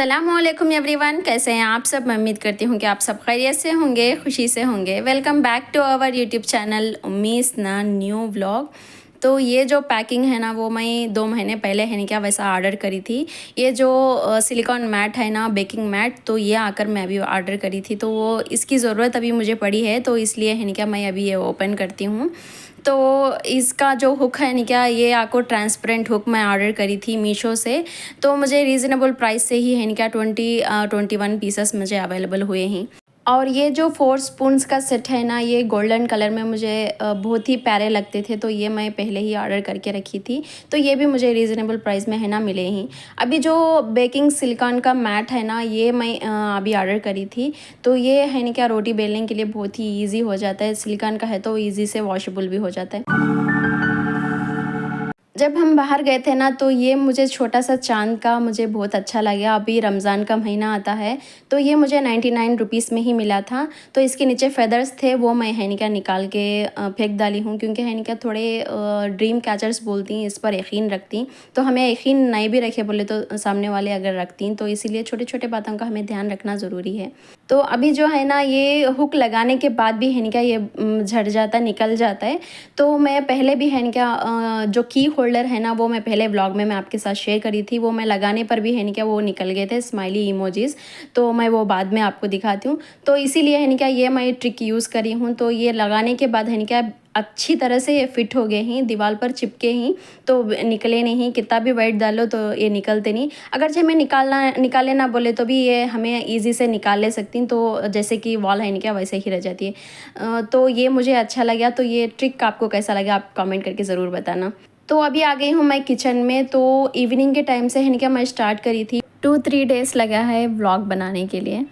अस्सलामुअलैकुम एवरीवन, कैसे हैं आप सब। मैं उम्मीद करती हूँ कि आप सब खैरियत से होंगे, खुशी से होंगे। Welcome back to our YouTube channel उम्मी इसना न्यू व्लॉग। तो ये जो पैकिंग है ना, वो मैं 2 महीने पहले है नहीं क्या वैसा ऑर्डर करी थी। ये जो सिलिकॉन मैट है ना, बेकिंग मैट, तो ये आकर मैं अभी ऑर्डर करी थी। तो वो इसकी ज़रूरत अभी मुझे पड़ी है, तो इसलिए है नहीं क्या मैं अभी ये ओपन करती हूँ। तो इसका जो हुक है नहीं क्या, ये आपको ट्रांसपेरेंट हुक मैं ऑर्डर करी थी मीशो से। तो मुझे रीज़नेबल प्राइस से ही है नहीं क्या 21 पीसेस मुझे अवेलेबल हुए हैं। और ये जो 4 स्पून्स का सेट है ना, ये गोल्डन कलर में मुझे बहुत ही प्यारे लगते थे, तो ये मैं पहले ही ऑर्डर करके रखी थी। तो ये भी मुझे रीज़नेबल प्राइस में है ना मिले ही। अभी जो बेकिंग सिलिकॉन का मैट है ना, ये मैं अभी ऑर्डर करी थी। तो ये है ना क्या रोटी बेलने के लिए बहुत ही ईजी हो जाता है। सिलिकॉन का है तो ईजी से वॉशेबल भी हो जाता है। जब हम बाहर गए थे ना, तो ये मुझे छोटा सा चाँद का मुझे बहुत अच्छा लगा। अभी रमज़ान का महीना आता है, तो ये मुझे 99 रुपीस में ही मिला था। तो इसके नीचे फेदर्स थे, वो मैं है नहीं क्या निकाल के फेंक डाली हूँ, क्योंकि है नहीं क्या थोड़े ड्रीम कैचर्स बोलती हैं, इस पर यकीन रखती। तो हमें यकीन नहीं भी रखे बोले तो सामने वाले अगर रखती, तो इसीलिए छोटे छोटे बातों का हमें ध्यान रखना ज़रूरी है। तो अभी जो है ना, ये हुक लगाने के बाद भी है नहीं क्या ये झड़ जाता, निकल जाता है। तो मैं पहले भी है नहीं क्या जो की होल्डर है ना, वो मैं पहले व्लॉग में मैं आपके साथ शेयर करी थी। वो मैं लगाने पर भी है नहीं क्या वो निकल गए थे स्माइली इमोजीज। तो मैं वो बाद में आपको दिखाती हूँ। तो इसीलिए है नहीं क्या ये मैं ट्रिक यूज़ करी हूँ। तो ये लगाने के बाद है नहीं क्या अच्छी तरह से ये फिट हो गए हैं, दीवार पर चिपके ही, तो निकले नहीं। कितना भी वेट डालो तो ये निकलते नहीं। अगर जो हमें निकाले ना बोले तो भी ये हमें ईजी से निकाल ले सकती हैं। तो जैसे कि वॉल है नहीं क्या वैसे ही रह जाती है। तो ये मुझे अच्छा लगा। तो ये ट्रिक आपको कैसा लगा आप कमेंट करके ज़रूर बताना। तो अभी आ गई हूँ मैं किचन में। तो इवनिंग के टाइम से है नहीं क्या मैं स्टार्ट करी थी। 2-3 डेज़ लगा है व्लॉग बनाने के लिए।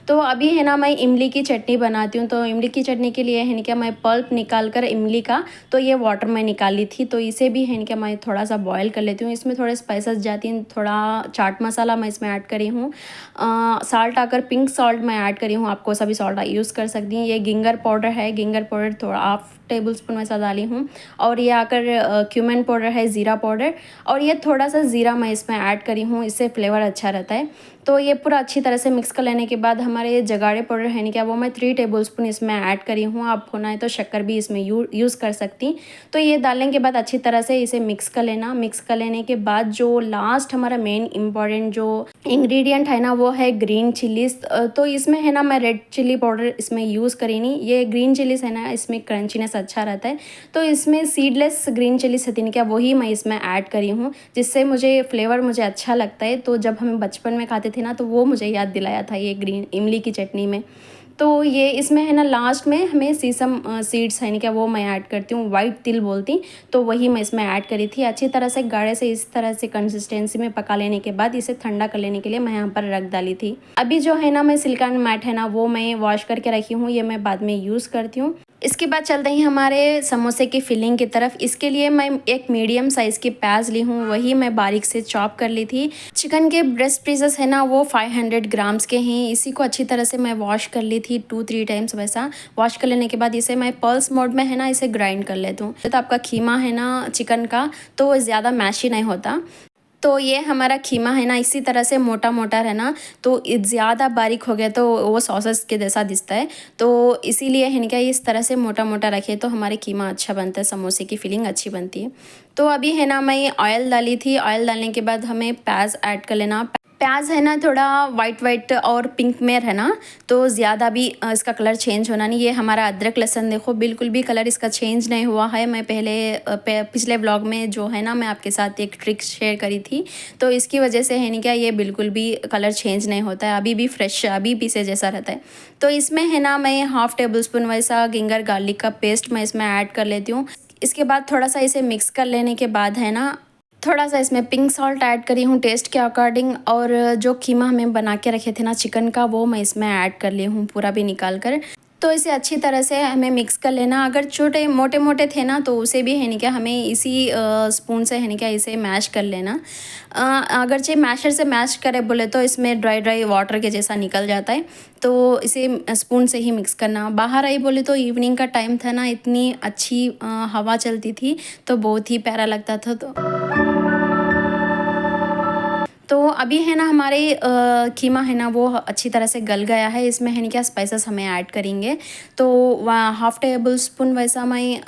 तो अभी है ना मैं इमली की चटनी बनाती हूँ। तो इमली की चटनी के लिए है ना क्या मैं पल्प निकाल कर इमली का, तो ये वाटर मैं निकाल ली थी। तो इसे भी है ना क्या मैं थोड़ा सा बॉयल कर लेती हूँ। इसमें थोड़े स्पाइसेस जाती हैं, थोड़ा चाट मसाला मैं इसमें ऐड करी हूँ। साल्ट आकर पिंक सॉल्ट मैं ऐड करी हूँ, आपको सभी सॉल्ट यूज़ कर सकती हैं। ये गिंगर पाउडर है, गिंगर पाउडर थोड़ा 1/2 टेबल स्पून वैसा डाली हूँ। और ये आकर क्यूमिन पाउडर है, ज़ीरा पाउडर, और ये थोड़ा सा ज़ीरा मैं इसमें ऐड करी हूँ, इससे फ्लेवर अच्छा रहता है। तो ये पूरा अच्छी तरह से मिक्स कर लेने के बाद हमारे ये जगाड़े पाउडर है नहीं क्या, वो मैं 3 टेबलस्पून इसमें ऐड करी हूँ। आप होना है तो शक्कर भी इसमें यूज़ कर सकती। तो ये डालने के बाद अच्छी तरह से इसे मिक्स कर लेना। मिक्स कर लेने के बाद जो लास्ट हमारा मेन इम्पॉर्टेंट जो इंग्रेडिएंट है ना, वो है ग्रीन चिलीज। तो इसमें है ना मैं रेड चिली पाउडर इसमें यूज़ करी नहीं। ये ग्रीन चिलीज है ना, इसमें क्रंचीनेस अच्छा रहता है। तो इसमें सीडलेस ग्रीन चिलीज है क्या, वही मैं इसमें ऐड करी हूँ, जिससे मुझे फ्लेवर मुझे अच्छा लगता है। तो जब हम बचपन में खाते थे ना, तो वो मुझे याद दिलाया था ये ग्रीन इमली की चटनी में। तो ये इसमें है ना लास्ट में हमें सीसम सीड्स है क्या, वो मैं ऐड करती हूँ, वाइट तिल बोलती। तो वही मैं इसमें ऐड करी थी। अच्छी तरह से गाढ़े से इस तरह से कंसिस्टेंसी में पका लेने के बाद इसे ठंडा कर लेने के लिए मैं यहाँ पर रख डाली थी। अभी जो है ना मैं सिलिकॉन मैट है ना, वो मैं वॉश करके रखी हूँ, ये मैं बाद में यूज़ करती हूँ। इसके बाद चलते हैं हमारे समोसे की फिलिंग की तरफ। इसके लिए मैं एक मीडियम साइज़ की प्याज ली हूँ, वही मैं बारीक से चॉप कर ली थी। चिकन के ब्रेस्ट पीसेस है ना, वो 500 ग्राम्स के हैं। इसी को अच्छी तरह से मैं वॉश कर ली थी 2-3 टाइम्स वैसा। वॉश कर लेने के बाद इसे मैं पल्स मोड में है ना इसे ग्राइंड कर लेती हूँ। तो आपका खीमा है ना चिकन का, तो वो ज़्यादा मैशी नहीं होता। तो ये हमारा खीमा है ना इसी तरह से मोटा मोटा रहना। तो ज़्यादा बारीक हो गया तो वो सॉसेस के जैसा दिखता है। तो इसीलिए है ना क्या इस तरह से मोटा मोटा रखे तो हमारे खीमा अच्छा बनता है, समोसे की फिलिंग अच्छी बनती है। तो अभी है ना मैं ऑयल डाली थी। ऑयल डालने के बाद हमें प्याज ऐड कर लेना। प्याज है ना थोड़ा वाइट वाइट और पिंक में है ना, तो ज़्यादा भी इसका कलर चेंज होना नहीं। ये हमारा अदरक लहसुन देखो बिल्कुल भी कलर इसका चेंज नहीं हुआ है। मैं पहले पिछले ब्लॉग में जो है ना मैं आपके साथ एक ट्रिक शेयर करी थी, तो इसकी वजह से है नहीं क्या ये बिल्कुल भी कलर चेंज नहीं होता है, अभी भी फ्रेश अभी पीसे जैसा रहता है। तो इसमें है ना मैं 1/2 टेबल स्पून वैसा गिंगर गार्लिक का पेस्ट मैं इसमें ऐड कर लेती हूँ। इसके बाद थोड़ा सा इसे मिक्स कर लेने के बाद है ना थोड़ा सा इसमें पिंक सॉल्ट ऐड करी हूँ टेस्ट के अकॉर्डिंग। और जो कीमा हमें बना के रखे थे ना चिकन का, वो मैं इसमें ऐड कर ली हूँ पूरा भी निकाल कर। तो इसे अच्छी तरह से हमें मिक्स कर लेना। अगर छोटे मोटे मोटे थे ना, तो उसे भी है नहीं क्या हमें इसी स्पून से है नहीं क्या इसे मैश कर लेना। अगर जे मैशर से मैश करे बोले तो इसमें ड्राई ड्राई वाटर के जैसा निकल जाता है। तो इसे स्पून से ही मिक्स करना। बाहर आई बोले तो इवनिंग का टाइम था ना, इतनी अच्छी हवा चलती थी, तो बहुत ही प्यारा लगता था। तो अभी है ना हमारे कीमा है ना वो अच्छी तरह से गल गया है। इसमें है ना क्या स्पाइसेस हमें ऐड करेंगे। तो हाफ़ टेबल स्पून वैसा मैं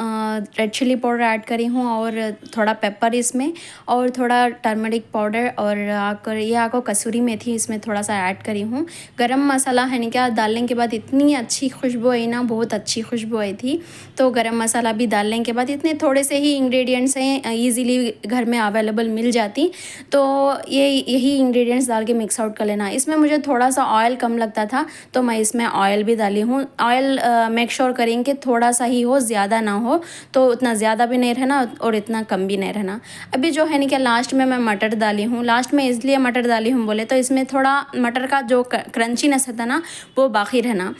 रेड चिली पाउडर ऐड करी हूँ और थोड़ा पेपर इसमें और थोड़ा टर्मरिक पाउडर और ये आको कसूरी मेथी इसमें थोड़ा सा ऐड करी हूँ। गरम मसाला है ना क्या डालने के बाद इतनी अच्छी खुशबू आई ना, बहुत अच्छी खुशबू आई थी। तो गरम मसाला भी डालने के बाद इतने थोड़े से ही इंग्रेडिएंट्स हैं, ईज़िली घर में अवेलेबल मिल जाती। तो ये यही इंग्रेडिएंट्स डाल के मिक्स आउट कर लेना। इसमें मुझे थोड़ा सा ऑयल कम लगता था तो मैं इसमें ऑयल भी डाली हूँ। ऑयल मेक श्योर करेंगे थोड़ा सा ही हो, ज़्यादा ना हो। तो उतना ज़्यादा भी नहीं रहना और इतना कम भी नहीं रहना। अभी जो है ना क्या लास्ट में मैं मटर डाली हूँ। लास्ट में इसलिए मटर डाली हूँ बोले तो इसमें थोड़ा मटर का जो क्रंचीनेस होता ना वो बाकी रहना।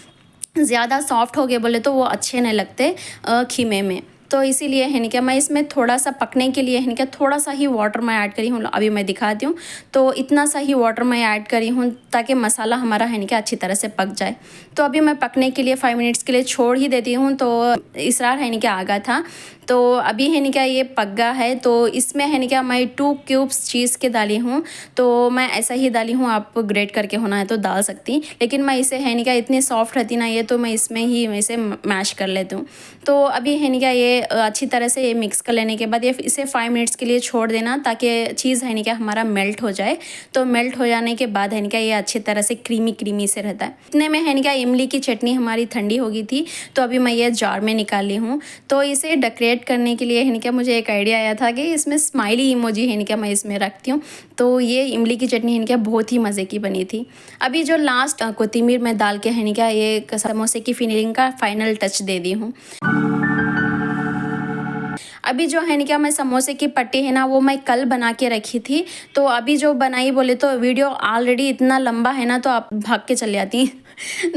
ज़्यादा सॉफ्ट हो गए बोले तो वो अच्छे नहीं लगते खीमे में। तो इसीलिए है ना क्या मैं इसमें थोड़ा सा पकने के लिए है ना क्या थोड़ा सा ही वाटर मैं ऐड करी हूँ। अभी मैं दिखाती हूँ। तो इतना सा ही वाटर मैं ऐड करी हूँ ताकि मसाला हमारा है ना क्या अच्छी तरह से पक जाए। तो अभी मैं पकने के लिए 5 मिनट्स के लिए छोड़ ही देती हूँ। तो इसरार है ना क्या आ गया था। तो अभी है ना क्या ये पक गया है। तो इसमें है ना क्या मैं 2 क्यूब्स चीज़ के डाली हूँ। तो मैं ऐसा ही डाली हूँ, आप ग्रेट करके होना है तो डाल सकती, लेकिन मैं इसे है ना क्या इतनी सॉफ्ट रहती ना ये, तो मैं इसमें ही इसे मैश कर लेती हूँ। तो अभी है ना क्या ये अच्छी तरह से ये मिक्स कर लेने के बाद ये इसे 5 मिनट्स के लिए छोड़ देना ताकि चीज़ है ना क्या हमारा मेल्ट हो जाए। तो मेल्ट हो जाने के बाद है ना क्या ये अच्छी तरह से क्रीमी से रहता है। इतने में है ना क्या इमली की चटनी हमारी ठंडी हो गई थी। तो अभी मैं ये जार में निकाल ली हूँ। तो इसे डेकोरेट करने के लिए है ना क्या मुझे एक आइडिया आया था कि इसमें स्माइली इमोजी है ना क्या मैं इसमें रखती हूँ। तो ये इमली की चटनी है ना क्या बहुत ही मज़े की बनी थी। अभी जो लास्ट कोथिमीर में डाल के है ना क्या ये समोसे की फिनिशिंग का फाइनल टच दे दी हूँ। अभी जो है ना क्या मैं समोसे की पट्टी है ना वो मैं कल बना के रखी थी। तो अभी जो बनाई बोले तो वीडियो ऑलरेडी इतना लंबा है ना तो आप भाग के चले आती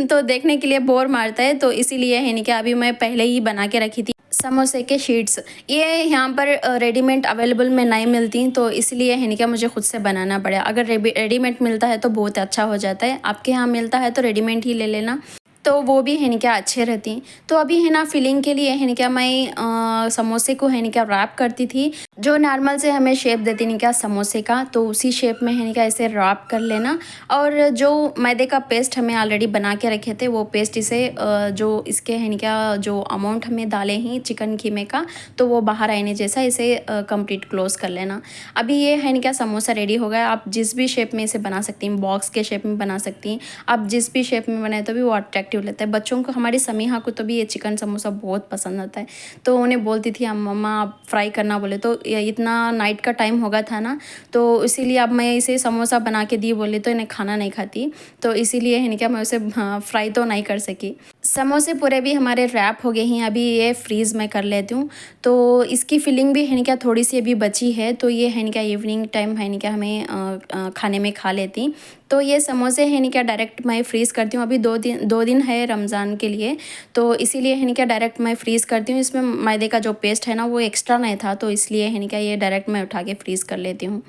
तो देखने के लिए बोर मारता है। तो इसीलिए है ना क्या अभी मैं पहले ही बना के रखी थी समोसे के शीट्स। ये यहाँ पर रेडीमेड अवेलेबल में नहीं मिलती, तो इसलिए है ना क्या मुझे खुद से बनाना पड़ा। अगर रेडीमेड मिलता है तो बहुत अच्छा हो जाता है, आपके यहाँ मिलता है तो रेडीमेड ही ले लेना, तो वो भी है ना क्या अच्छे रहती। तो अभी है ना फिलिंग के लिए है ना क्या मैं समोसे को है ना क्या रैप करती थी। जो नॉर्मल से हमें शेप देती नहीं क्या समोसे का, तो उसी शेप में है ना क्या इसे रैप कर लेना। और जो मैदे का पेस्ट हमें ऑलरेडी बना के रखे थे वो पेस्ट इसे जो इसके है ना क्या जो अमाउंट हमें डाले हैं चिकन कीमे का, तो वो बाहर आने जैसा इसे कंप्लीट क्लोज कर लेना। अभी ये है ना क्या समोसा रेडी हो गया। आप जिस भी शेप में इसे बना सकती हैं, बॉक्स के शेप में बना सकती हैं, आप जिस भी शेप में बनाए तो भी वो अट्रैक्टिव लगता है। बच्चों को, हमारी समीहा को तो भी ये चिकन समोसा बहुत पसंद आता है। तो उन्हें बोलती थी मम्मा आप फ्राई करना बोले, तो इतना नाइट का टाइम हो गया था ना, तो इसीलिए अब मैं इसे समोसा बना के दी बोले तो इन्हें खाना नहीं खाती। तो इसीलिए है ना क्या मैं उसे फ्राई तो नहीं कर सकी। समोसे पूरे भी हमारे रैप हो गए हैं। अभी ये फ्रीज़ में कर लेती हूँ। तो इसकी फिलिंग भी है ना क्या थोड़ी सी अभी बची है, तो ये है ना क्या इवनिंग टाइम है ना क्या हमें खाने में खा लेती। तो ये समोसे है ना क्या डायरेक्ट मैं फ्रीज़ करती हूँ। अभी 2 दिन है रमज़ान के लिए, तो इसीलिए है ना क्या डायरेक्ट मैं फ्रीज़ करती हूँ। इसमें मैदे का जो पेस्ट है ना वो एक्स्ट्रा नहीं था, तो इसलिए है ना क्या ये डायरेक्ट मैं उठा के फ्रीज़ कर लेती हूँ।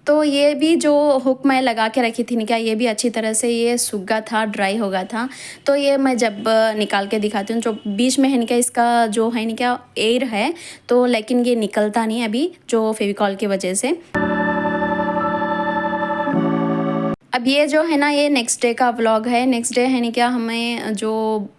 तो ये भी जो हुक मैं लगा के रखी थी ना क्या, ये भी अच्छी तरह से ये सूख गया था, ड्राई हो गया था। तो ये मैं जब निकाल के दिखाती हूँ, जो बीच में है ना क्या इसका जो है ना क्या एयर है, तो लेकिन ये निकलता नहीं अभी जो फेविकॉल की वजह से। अब ये जो है ना ये नेक्स्ट डे का व्लॉग है। नेक्स्ट डे है ना क्या हमें जो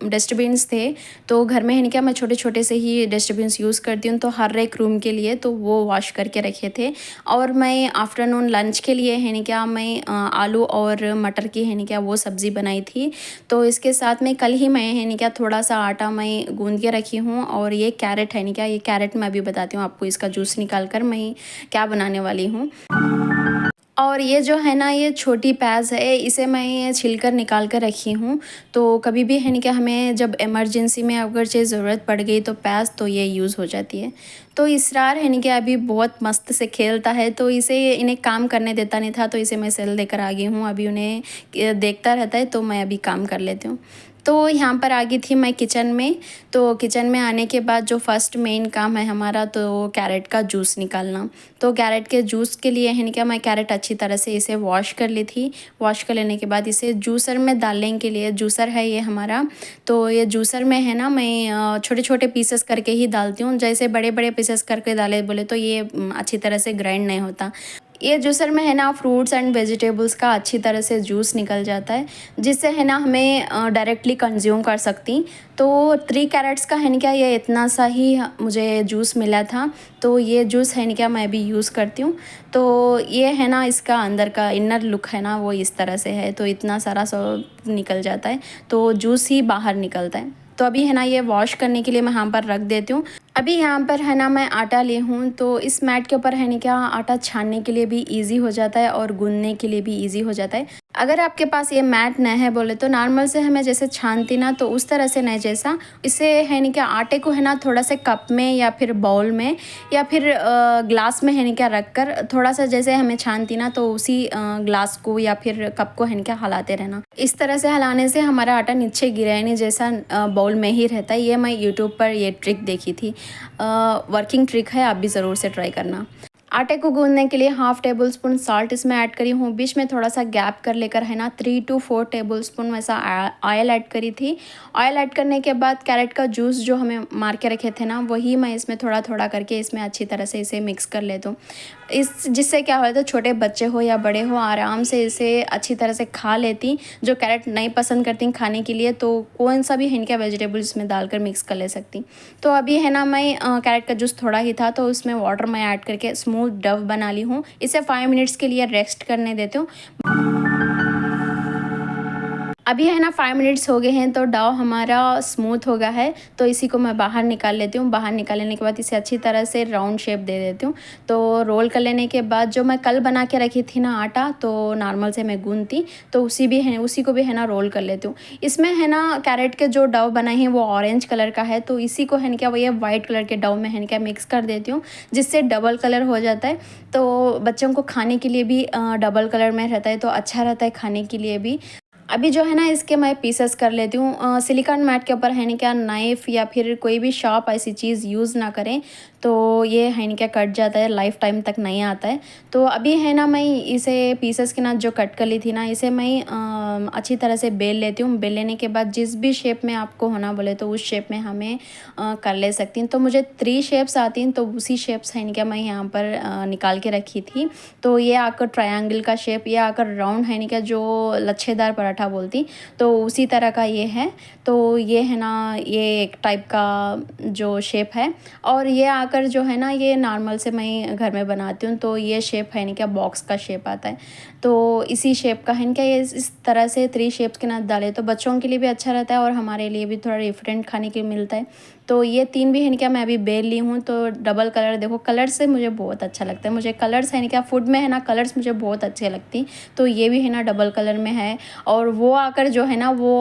डस्टबिन्स थे, तो घर में है ना क्या मैं छोटे छोटे से ही डस्टबिन्स यूज़ करती हूँ, तो हर एक रूम के लिए तो वो वॉश करके रखे थे। और मैं आफ्टरनून लंच के लिए है ना क्या मैं आलू और मटर की है ना क्या वो सब्ज़ी बनाई थी। तो इसके साथ में कल ही मैं है ना क्या थोड़ा सा आटा मैं गूँध के रखी हूँ। और ये कैरेट है ना क्या, ये कैरेट मैं अभी बताती हूँ आपको, इसका जूस निकाल कर मैं क्या बनाने वाली हूँ। और ये जो है ना ये छोटी प्याज़ है, इसे मैं ये छिलकर निकाल कर रखी हूँ। तो कभी भी है ना कि हमें जब इमरजेंसी में अगर चीज़ ज़रूरत पड़ गई तो प्याज़ तो ये यूज़ हो जाती है। तो इसरार है ना कि अभी बहुत मस्त से खेलता है, तो इसे इन्हें काम करने देता नहीं था, तो इसे मैं सेल देकर आ गई हूँ। अभी उन्हें देखता रहता है तो मैं अभी काम कर लेती हूँ। तो यहाँ पर आ गई थी मैं किचन में। तो किचन में आने के बाद जो फर्स्ट मेन काम है हमारा, तो कैरेट का जूस निकालना। तो कैरेट के जूस के लिए है ना क्या मैं कैरेट अच्छी तरह से इसे वॉश कर ली थी। वॉश कर लेने के बाद इसे जूसर में डालने के लिए, जूसर है ये हमारा, तो ये जूसर में है ना मैं छोटे छोटे पीसेस करके ही डालती हूँ। जैसे बड़े बड़े पीसेस करके डाले बोले तो ये अच्छी तरह से ग्राइंड नहीं होता। ये जूसर में है ना फ्रूट्स एंड वेजिटेबल्स का अच्छी तरह से जूस निकल जाता है, जिससे है ना हमें डायरेक्टली कंज्यूम कर सकती। तो 3 कैरेट्स का है ना क्या ये इतना सा ही मुझे जूस मिला था, तो ये जूस है ना क्या मैं भी यूज़ करती हूँ। तो ये है ना इसका अंदर का इनर लुक है ना वो इस तरह से है, तो इतना सारा निकल जाता है, तो जूस ही बाहर निकलता है। तो अभी है ना ये वॉश करने के लिए मैं यहाँ पर रख देती हूँ। अभी यहाँ पर है ना मैं आटा ली हूँ, तो इस मैट के ऊपर है ना क्या आटा छानने के लिए भी इजी हो जाता है और गूंदने के लिए भी इजी हो जाता है। अगर आपके पास ये मैट न है बोले तो नॉर्मल से हमें जैसे छानती ना, तो उस तरह से नहीं, जैसा इसे है ना क्या आटे को है ना थोड़ा सा कप में या फिर बाउल में या फिर ग्लास में है ना क्या रख कर थोड़ा सा जैसे हमें छानती ना, तो उसी ग्लास को या फिर कप को है ना क्या हिलाते रहना। इस तरह से हिलाने से हमारा आटा नीचे गिरे नहीं, जैसा बाउल में ही रहता है। ये मैं यूट्यूब पर ये ट्रिक देखी थी, वर्किंग ट्रिक है, आप भी ज़रूर से ट्राई करना। आटे को गूंदने के लिए 1/2 टेबल स्पून साल्ट इसमें ऐड करी हूँ। बीच में थोड़ा सा गैप कर लेकर है ना 3 to 4 टेबल स्पून वैसा ऑयल ऐड करी थी। ऑयल ऐड करने के बाद कैरेट का जूस जो हमें मार के रखे थे ना, वही मैं इसमें थोड़ा थोड़ा करके इसमें अच्छी तरह से इसे मिक्स कर लेता हूँ। इस जिससे क्या होता है, छोटे बच्चे हो या बड़े हो आराम से इसे अच्छी तरह से खा लेती। जो कैरेट नहीं पसंद करती खाने के लिए, तो कौन सा भी इनका वेजिटेबल इसमें डालकर मिक्स कर ले सकती। तो अभी है ना मैं कैरेट का जूस थोड़ा ही था, तो उसमें वाटर मैं ऐड करके स्मूथ डव बना ली हूँ। इसे 5 मिनट्स के लिए रेस्ट करने देती हूँ। अभी है ना 5 मिनट्स हो गए हैं, तो डो हमारा स्मूथ हो गया है, तो इसी को मैं बाहर निकाल लेती हूँ। बाहर निकाल लेने के बाद इसे अच्छी तरह से राउंड शेप दे देती हूँ। तो रोल कर लेने के बाद जो मैं कल बना के रखी थी ना आटा, तो नॉर्मल से मैं गूंथती, तो उसी को भी है ना रोल कर लेती हूँ। इसमें है ना कैरेट के जो डो बनाए हैं वो ऑरेंज कलर का है, तो इसी को है ना क्या वो ये वाइट कलर के डो में है ना क्या मिक्स कर देती हूँ, जिससे डबल कलर हो जाता है। तो बच्चों को खाने के लिए भी डबल कलर में रहता है, तो अच्छा रहता है खाने के लिए भी। अभी जो है ना इसके मैं पीसेस कर लेती हूँ। सिलिकॉन मैट के ऊपर है ना क्या नाइफ़ या फिर कोई भी शार्प ऐसी चीज़ यूज़ ना करें, तो ये है ना क्या कट जाता है, लाइफ टाइम तक नहीं आता है। तो अभी है ना मैं इसे पीसेस के ना जो कट कर ली थी ना, इसे मैं अच्छी तरह से बेल लेती हूँ। बेल लेने के बाद जिस भी शेप में आपको होना बोले तो उस शेप में हमें कर ले सकती हैं। तो मुझे 3 शेप्स आती हैं, तो उसी शेप्स है ना क्या मैं यहाँ पर निकाल के रखी थी। तो ये आकर ट्रायंगल का शेप, ये आकर राउंड है ना क्या जो लच्छेदार पराठा बोलती, तो उसी तरह का ये है। तो ये है ना ये एक टाइप का जो शेप है, और ये आकर जो है ना ये नॉर्मल से मैं घर में बनाती हूँ, तो ये शेप है ना क्या बॉक्स का शेप आता है। तो इसी शेप का है ना क्या ये इस तरह से 3 शेप्स के ना डाले तो बच्चों के लिए भी अच्छा रहता है और हमारे लिए भी थोड़ा डिफरेंट खाने के लिए मिलता है। तो ये 3 भी है ना क्या मैं अभी बेल ली हूँ। तो डबल कलर देखो, कलर से मुझे बहुत अच्छा लगता है। मुझे कलर्स है ना क्या फूड में है ना कलर्स मुझे बहुत अच्छे लगती। तो ये भी है ना डबल कलर में है, और वो आकर जो है ना वो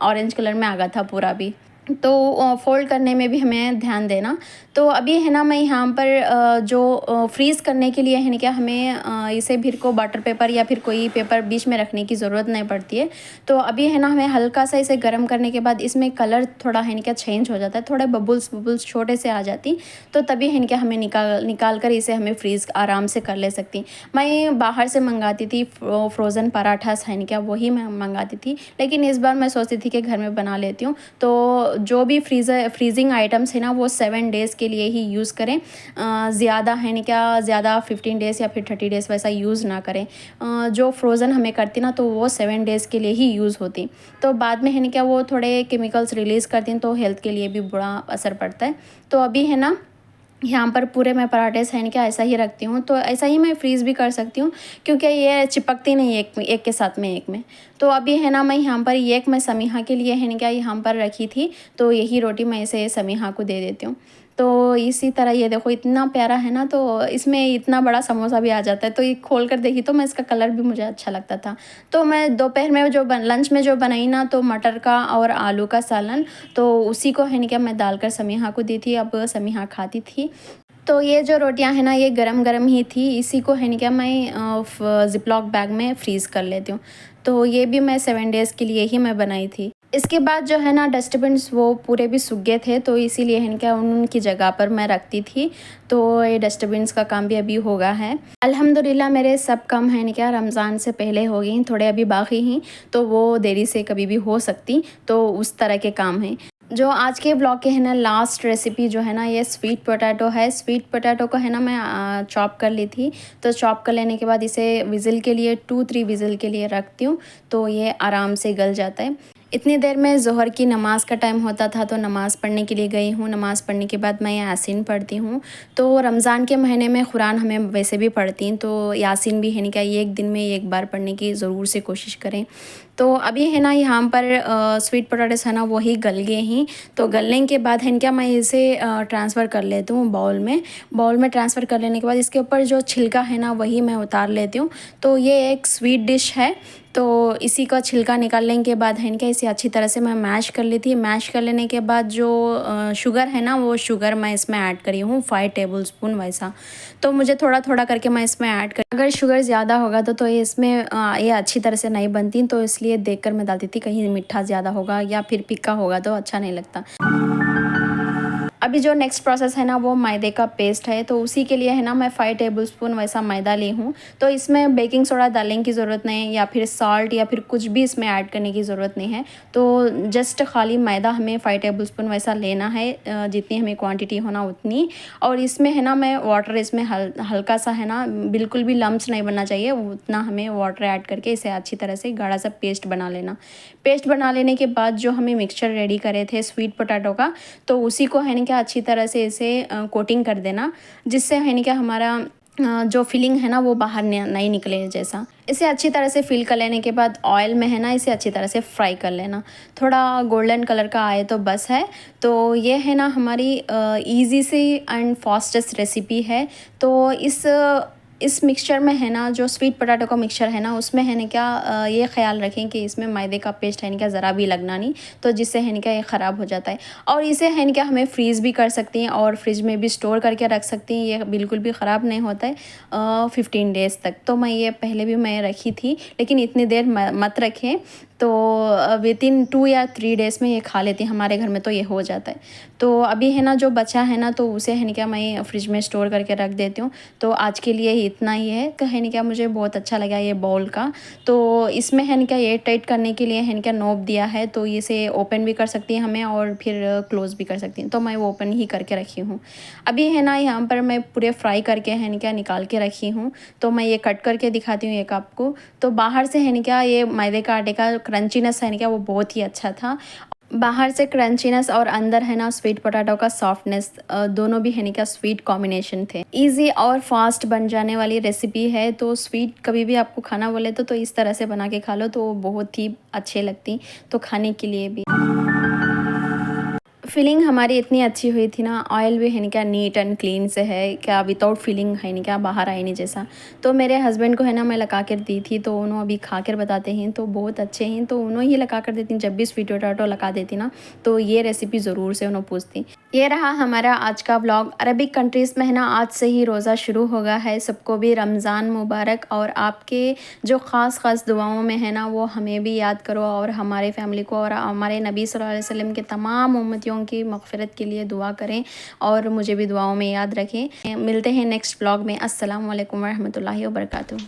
ऑरेंज कलर में आ गया था पूरा भी। तो फ़ोल्ड करने में भी हमें ध्यान देना। तो अभी है ना मैं यहाँ पर जो फ्रीज़ करने के लिए है ना क्या हमें इसे फिर को बटर पेपर या फिर कोई पेपर बीच में रखने की ज़रूरत नहीं पड़ती है। तो अभी है ना हमें हल्का सा इसे गर्म करने के बाद इसमें कलर थोड़ा है ना क्या चेंज हो जाता है, थोड़े बबल्स छोटे से आ जाती। तो तभी है ना क्या हमें निकाल कर इसे हमें फ्रीज़ आराम से कर ले सकती। मैं बाहर से मंगाती थी फ्रोज़न पराठास है ना क्या, वही मैं मंगाती थी, लेकिन इस बार मैं सोचती थी कि घर में बना लेती हूँ। तो जो भी फ्रीजिंग आइटम्स है ना वो 7 डेज़ के लिए ही यूज़ करें। ज़्यादा है ना क्या ज़्यादा 15 डेज़ या फिर 30 डेज़ वैसा यूज़ ना करें। जो फ्रोज़न हमें करती ना तो वो 7 डेज़ के लिए ही यूज़ होती। तो बाद में है ना क्या वो थोड़े केमिकल्स रिलीज़ करती हैं, तो हेल्थ के लिए भी बुरा असर पड़ता है। तो अभी है ना यहाँ पर पूरे मैं पराठे है ना क्या ऐसा ही रखती हूँ, तो ऐसा ही मैं फ्रीज़ भी कर सकती हूँ, क्योंकि ये चिपकती नहीं एक के साथ में एक में। तो अभी है ना मैं यहाँ पर एक मैं समीहा के लिए है ना क्या यहाँ पर रखी थी, तो यही रोटी मैं इसे समीहा को दे देती हूँ। तो इसी तरह ये देखो इतना प्यारा है ना, तो इसमें इतना बड़ा समोसा भी आ जाता है। तो ये खोल कर देखी तो मैं इसका कलर भी मुझे अच्छा लगता था। तो मैं दोपहर में जो लंच में जो बनाई ना, तो मटर का और आलू का सालन, तो उसी को है ना क्या मैं डालकर समीहा को दी थी। अब समीहा खाती थी। तो ये जो रोटियां हैं ना ये गरम गरम ही थी, इसी को है ना क्या मैं ज़िपलॉक बैग में फ्रीज़ कर लेती हूँ। तो ये भी मैं 7 डेज़ के लिए ही मैं बनाई थी। इसके बाद जो है ना डस्टबिन्स वो पूरे भी सूख गए थे, तो इसीलिए है ना क्या उनकी जगह पर मैं रखती थी। तो ये डस्टबिन्स का काम भी अभी हो गया है। अल्हम्दुलिल्लाह मेरे सब काम है ना क्या रमज़ान से पहले हो गई, थोड़े अभी बाकी हैं, तो वो देरी से कभी भी हो सकती, तो उस तरह के काम हैं। जो आज के ब्लॉग के है ना लास्ट रेसिपी जो है ना ये स्वीट पोटैटो है। स्वीट पोटैटो को है ना मैं चॉप कर ली थी। तो चॉप कर लेने के बाद इसे विज़िल के लिए 2-3 विज़िल के लिए रखती हूँ, तो ये आराम से गल जाता है। इतनी देर में ज़ोहर की नमाज़ का टाइम होता था, तो नमाज़ पढ़ने के लिए गई हूँ। नमाज़ पढ़ने के बाद मैं यासीन पढ़ती हूँ। तो रमज़ान के महीने में कुरान हमें वैसे भी पढ़ती हैं, तो यासीन भी है ना क्या एक दिन में एक बार पढ़ने की ज़रूर से कोशिश करें। तो अभी है ना यहाँ पर स्वीट पोटैटोस है ना वही गल गए हैं। तो गलने के बाद है क्या मैं इसे ट्रांसफ़र कर लेती हूँ बाउल में ट्रांसफ़र कर लेने के बाद इसके ऊपर जो छिलका है ना वही मैं उतार लेती हूँ। तो ये एक स्वीट डिश है, तो इसी का छिलका निकालने के बाद है क्या इसे अच्छी तरह से मैं मैश कर ली थी। मैश कर लेने के बाद जो शुगर है ना वो शुगर मैं इसमें ऐड करी हूँ 5 टेबलस्पून वैसा। तो मुझे थोड़ा थोड़ा करके मैं इसमें ऐड कर, अगर शुगर ज़्यादा होगा तो ये इसमें ये अच्छी तरह से नहीं बनती, तो इसलिए देखकर मैं डालती थी कहीं मीठा ज़्यादा होगा या फिर फिक्का होगा तो अच्छा नहीं लगता। अभी जो नेक्स्ट प्रोसेस है ना वो मैदे का पेस्ट है। तो उसी के लिए है ना मैं 5 टेबलस्पून वैसा मैदा ली हूँ। तो इसमें बेकिंग सोडा डालने की ज़रूरत नहीं है या फिर सॉल्ट या फिर कुछ भी इसमें ऐड करने की ज़रूरत नहीं है। तो जस्ट खाली मैदा हमें 5 टेबलस्पून वैसा लेना है, जितनी हमें क्वांटिटी होना उतनी। और इसमें है ना मैं वाटर इसमें हल्का सा है ना, बिल्कुल भी लम्स नहीं बनना चाहिए, उतना हमें वाटर ऐड करके इसे अच्छी तरह से गाढ़ा सा पेस्ट बना लेना। पेस्ट बना लेने के बाद जो हमें मिक्सचर रेडी करे थे स्वीट पोटैटो का, तो उसी को है ना क्या अच्छी तरह से इसे कोटिंग कर देना, जिससे है ना क्या हमारा जो फिलिंग है ना वो बाहर नहीं निकले जैसा। इसे अच्छी तरह से फिल कर लेने के बाद ऑयल में है ना इसे अच्छी तरह से फ्राई कर लेना, थोड़ा गोल्डन कलर का आए तो बस है। तो ये है ना हमारी इजी सी एंड फास्टेस्ट रेसिपी है। तो इस मिक्सचर में है ना जो स्वीट पोटैटो का मिक्सचर है ना उसमें है ना क्या ये ख्याल रखें कि इसमें मैदे का पेस्ट है ना क्या ज़रा भी लगना नहीं, तो जिससे है ना क्या ये ख़राब हो जाता है। और इसे है ना क्या हमें फ्रीज़ भी कर सकती हैं और फ्रिज में भी स्टोर करके रख सकती हैं, ये बिल्कुल भी ख़राब नहीं होता है 15 डेज़ तक। तो मैं ये पहले भी मैं रखी थी, लेकिन इतनी देर मत रखें, तो विदिन 2 या 3 डेज़ में ये खा लेती हैं हमारे घर में, तो ये हो जाता है। तो अभी है ना जो बचा है ना तो उसे है ना क्या मैं फ्रिज में स्टोर करके रख देती हूँ। तो आज के लिए इतना ही है। है ना क्या मुझे बहुत अच्छा लगा ये बाउल का। तो इसमें है ना क्या एयर टाइट करने के लिए है ना क्या नॉब दिया है, तो इसे ओपन भी कर सकती हैं हमें और फिर क्लोज़ भी कर सकती हैं। तो मैं वो ओपन ही करके रखी हूँ। अभी है ना यहाँ पर मैं पूरे फ्राई करके है ना क्या निकाल के रखी हूँ। तो मैं ये कट करके दिखाती हूँ एक आपको। तो बाहर से है ना क्या ये मैदे का आटे का क्रंचीनेस है ना क्या वो बहुत ही अच्छा था। बाहर से क्रंचीनेस और अंदर है ना स्वीट पोटैटो का सॉफ्टनेस, दोनों भी है ना क्या स्वीट कॉम्बिनेशन थे। इजी और फास्ट बन जाने वाली रेसिपी है। तो स्वीट कभी भी आपको खाना बोले तो इस तरह से बना के खा लो, तो बहुत ही अच्छे लगती, तो खाने के लिए भी। फिलिंग हमारी इतनी अच्छी हुई थी ना, ऑयल भी है ना क्या नीट एंड क्लीन से है, क्या विदाउट फिलिंग है ना क्या बाहर आई नहीं जैसा। तो मेरे हस्बैंड को है ना मैं लगा कर दी थी, तो उन्होंने अभी खा कर बताते हैं तो बहुत अच्छे हैं। तो उन्होंने ही लगा कर देती, जब भी स्वीट पोटैटो लगा देती ना तो ये रेसिपी ज़रूर से उन्होंने पूछती। ये रहा हमारा आज का व्लॉग। अरबिक कंट्रीज़ में है ना आज से ही रोज़ा शुरू हो गया है, सबको भी रमज़ान मुबारक। और आपके जो ख़ास दुआओं में है ना वो हमें भी याद करो, और हमारे फैमिली को और हमारे नबी सल्लल्लाहु अलैहि वसल्लम के तमाम उम्मतियों की मग़फ़िरत के लिए दुआ करें और मुझे भी दुआओं में याद रखें। मिलते हैं नेक्स्ट व्लॉग में। अस्सलामु अलैकुम वरहमतुल्लाहि वबरकातुहू।